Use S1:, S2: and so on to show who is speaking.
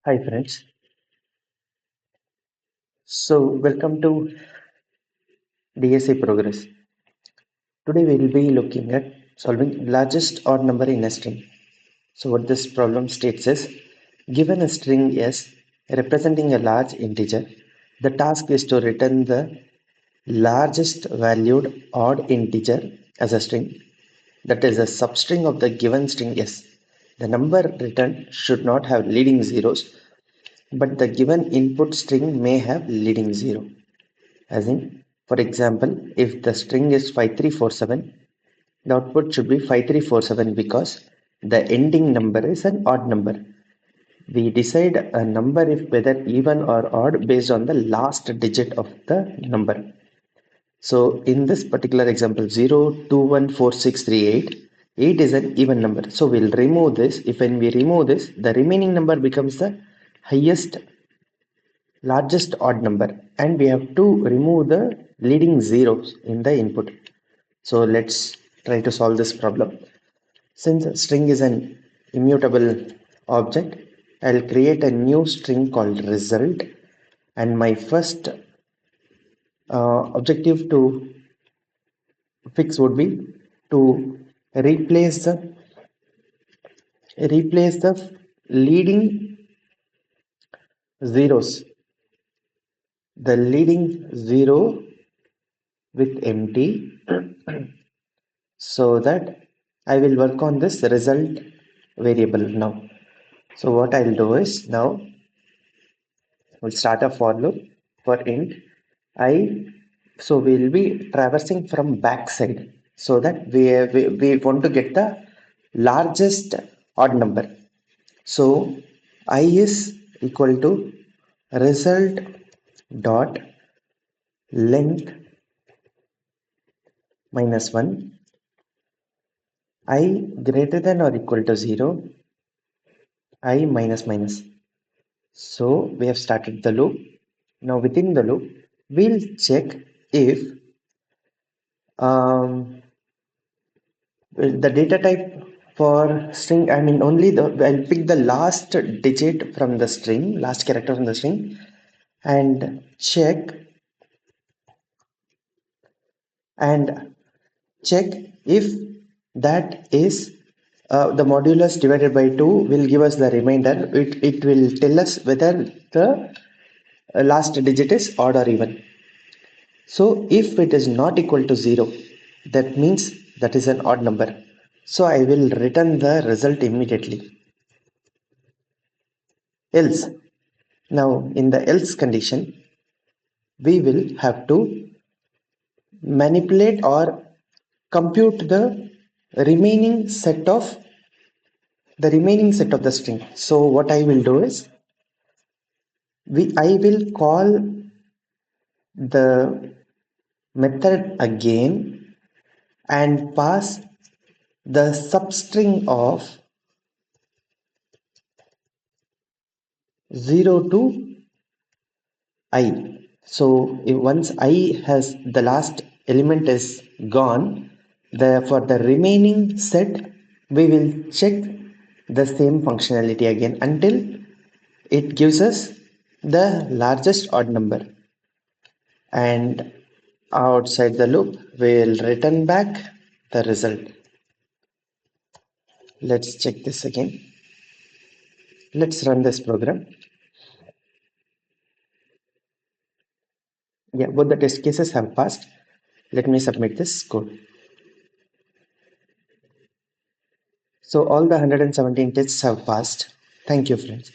S1: Hi friends. Welcome to DSA Progress. Today we will be looking at solving largest odd number in a string. So what this problem states is, given a string S representing a large integer, the task is to return the largest valued odd integer as a string, that is a substring of the given string S. The number returned should not have leading zeros, but the given input string may have leading zero. As in, for example, if the string is 5347, the output should be 5347 because the ending number is an odd number. We decide a number if whether even or odd based on the last digit of the number. So in this particular example, 0214638, 8 is an even number. So we'll remove this. If when we remove this, the remaining number becomes the highest largest odd number, and we have to remove the leading zeros in the input. So let's try to solve this problem. Since string is an immutable object, I'll create a new string called result, and my first objective to fix would be to replace the leading zeros, the leading zero with empty, so that I will work on this result variable now. So what I'll do is, now we'll start a for loop for int I. So we'll be traversing from backside, so that we want to get the largest odd number. So I is equal to result dot length minus 1, I greater than or equal to 0, I minus minus. So we have started the loop. Now within the loop, we'll check if the data type for string, I mean only I'll pick the last digit from the string, last character from the string, and check if that is the modulus divided by 2 will give us the remainder. It will tell us whether the last digit is odd or even. So if it is not equal to 0, that means that is an odd number. So I will return the result immediately. Else, now in the else condition, we will have to manipulate or compute the remaining set of the string. So what I will do is, I will call the method again and pass the substring of 0 to I. So if once I has the last element is gone, for the remaining set we will check the same functionality again until it gives us the largest odd number, and outside the loop we'll return back the result. Let's check this again. Let's run this program. Yeah, both the test cases have passed. Let me submit this code. So all the 117 tests have passed. Thank you, friends.